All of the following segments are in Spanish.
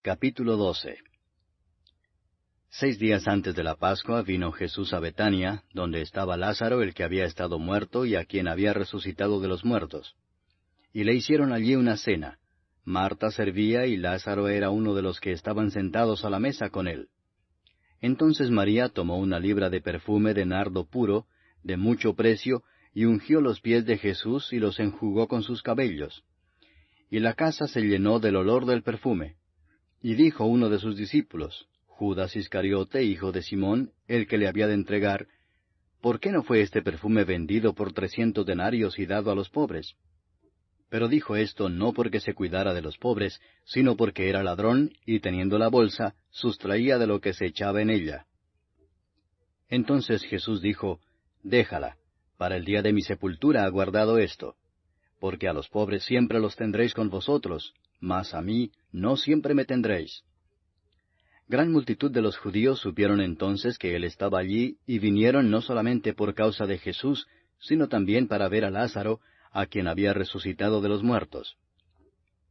Capítulo 12. 6 días antes de la Pascua vino Jesús a Betania, donde estaba Lázaro, el que había estado muerto y a quien había resucitado de los muertos. Y le hicieron allí una cena. Marta servía y Lázaro era uno de los que estaban sentados a la mesa con él. Entonces María tomó una libra de perfume de nardo puro, de mucho precio, y ungió los pies de Jesús y los enjugó con sus cabellos. Y la casa se llenó del olor del perfume. Y dijo uno de sus discípulos, Judas Iscariote, hijo de Simón, el que le había de entregar, ¿por qué no fue este perfume vendido por 300 denarios y dado a los pobres? Pero dijo esto no porque se cuidara de los pobres, sino porque era ladrón, y teniendo la bolsa, sustraía de lo que se echaba en ella. Entonces Jesús dijo, Déjala, para el día de mi sepultura ha guardado esto. Porque a los pobres siempre los tendréis con vosotros, mas a mí no siempre me tendréis. Gran multitud de los judíos supieron entonces que él estaba allí, y vinieron no solamente por causa de Jesús, sino también para ver a Lázaro, a quien había resucitado de los muertos.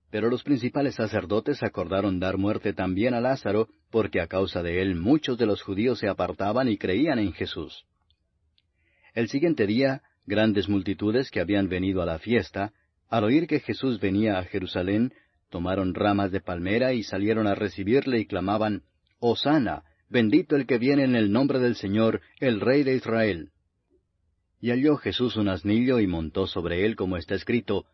Pero los principales sacerdotes acordaron dar muerte también a Lázaro, porque a causa de él muchos de los judíos se apartaban y creían en Jesús. El siguiente día, grandes multitudes que habían venido a la fiesta, al oír que Jesús venía a Jerusalén, tomaron ramas de palmera y salieron a recibirle y clamaban, Hosana, bendito el que viene en el nombre del Señor, el Rey de Israel. Y halló Jesús un asnillo y montó sobre él, como está escrito,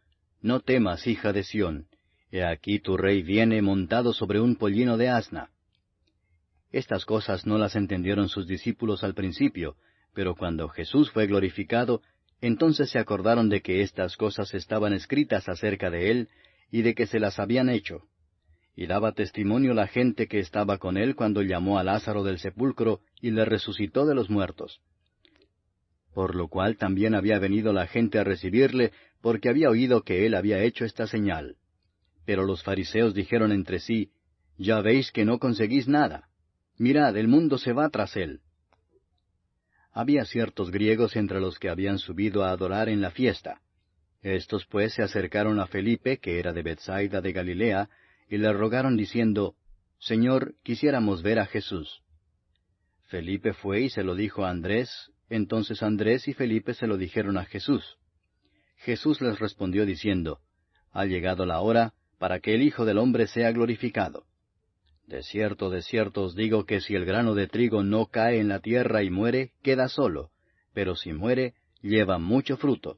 No temas, hija de Sión, he aquí tu rey viene montado sobre un pollino de asna. Estas cosas no las entendieron sus discípulos al principio, pero cuando Jesús fue glorificado, entonces se acordaron de que estas cosas estaban escritas acerca de él, y de que se las habían hecho. Y daba testimonio la gente que estaba con él cuando llamó a Lázaro del sepulcro y le resucitó de los muertos. Por lo cual también había venido la gente a recibirle, porque había oído que él había hecho esta señal. Pero los fariseos dijeron entre sí, Ya veis que no conseguís nada. Mirad, el mundo se va tras él. Había ciertos griegos entre los que habían subido a adorar en la fiesta. Estos pues se acercaron a Felipe, que era de Bethsaida de Galilea, y le rogaron diciendo, Señor, quisiéramos ver a Jesús. Felipe fue y se lo dijo a Andrés, entonces Andrés y Felipe se lo dijeron a Jesús. Jesús les respondió diciendo, Ha llegado la hora para que el Hijo del Hombre sea glorificado. De cierto os digo que si el grano de trigo no cae en la tierra y muere, queda solo, pero si muere, lleva mucho fruto.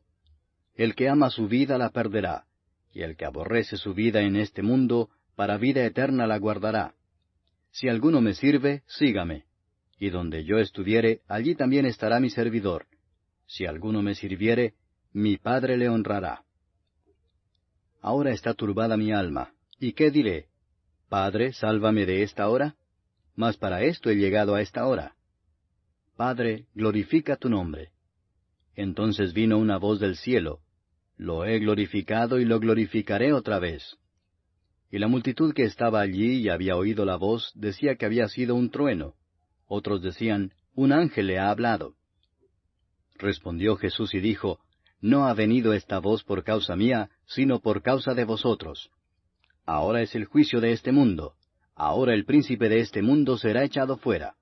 El que ama su vida la perderá, y el que aborrece su vida en este mundo, para vida eterna la guardará. Si alguno me sirve, sígame, y donde yo estuviere, allí también estará mi servidor. Si alguno me sirviere, mi Padre le honrará. Ahora está turbada mi alma, ¿y qué diré? Padre, sálvame de esta hora, mas para esto he llegado a esta hora. Padre, glorifica tu nombre. Entonces vino una voz del cielo, Lo he glorificado y lo glorificaré otra vez. Y la multitud que estaba allí y había oído la voz decía que había sido un trueno. Otros decían, Un ángel le ha hablado. Respondió Jesús y dijo, No ha venido esta voz por causa mía, sino por causa de vosotros. Ahora es el juicio de este mundo. Ahora el príncipe de este mundo será echado fuera.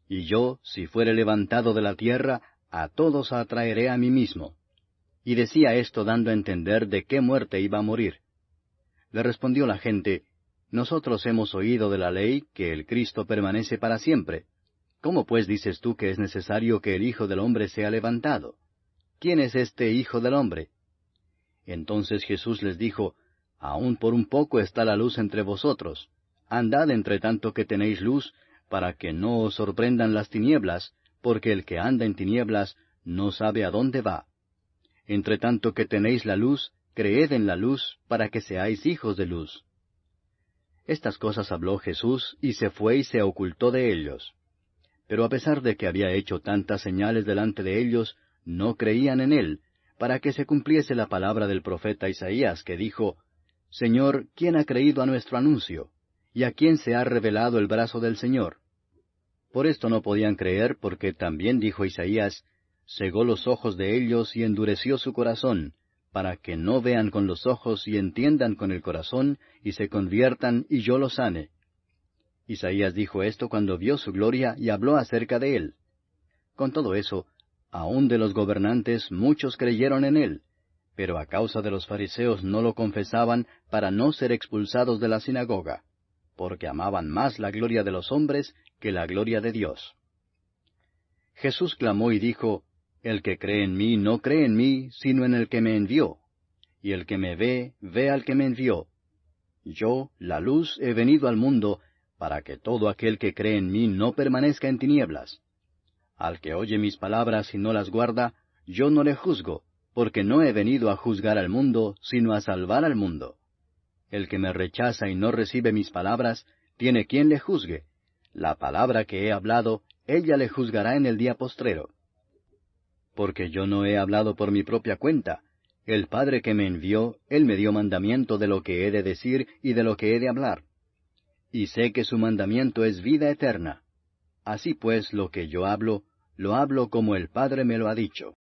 Y yo, si fuere levantado de la tierra, a todos atraeré a mí mismo. Y decía esto dando a entender de qué muerte iba a morir. Le respondió la gente, Nosotros hemos oído de la ley que el Cristo permanece para siempre. ¿Cómo pues dices tú que es necesario que el Hijo del Hombre sea levantado? ¿Quién es este Hijo del Hombre? Entonces Jesús les dijo, Aún por un poco está la luz entre vosotros. Andad entre tanto que tenéis luz, para que no os sorprendan las tinieblas, porque el que anda en tinieblas no sabe a dónde va. Entre tanto que tenéis la luz, creed en la luz, para que seáis hijos de luz. Estas cosas habló Jesús, y se fue y se ocultó de ellos. Pero a pesar de que había hecho tantas señales delante de ellos, no creían en él, para que se cumpliese la palabra del profeta Isaías, que dijo, Señor, ¿quién ha creído a nuestro anuncio? ¿Y a quién se ha revelado el brazo del Señor? Por esto no podían creer, porque también dijo Isaías, Cegó los ojos de ellos y endureció su corazón, para que no vean con los ojos y entiendan con el corazón, y se conviertan y yo los sane. Isaías dijo esto cuando vio su gloria y habló acerca de él. Con todo eso, aun de los gobernantes muchos creyeron en él, pero a causa de los fariseos no lo confesaban para no ser expulsados de la sinagoga, porque amaban más la gloria de los hombres que la gloria de Dios. Jesús clamó y dijo, El que cree en mí no cree en mí, sino en el que me envió. Y el que me ve, ve al que me envió. Yo, la luz, he venido al mundo, para que todo aquel que cree en mí no permanezca en tinieblas. Al que oye mis palabras y no las guarda, yo no le juzgo, porque no he venido a juzgar al mundo, sino a salvar al mundo. El que me rechaza y no recibe mis palabras, tiene quien le juzgue. La palabra que he hablado, ella le juzgará en el día postrero. Porque yo no he hablado por mi propia cuenta. El Padre que me envió, Él me dio mandamiento de lo que he de decir y de lo que he de hablar. Y sé que su mandamiento es vida eterna. Así pues, lo que yo hablo, lo hablo como el Padre me lo ha dicho.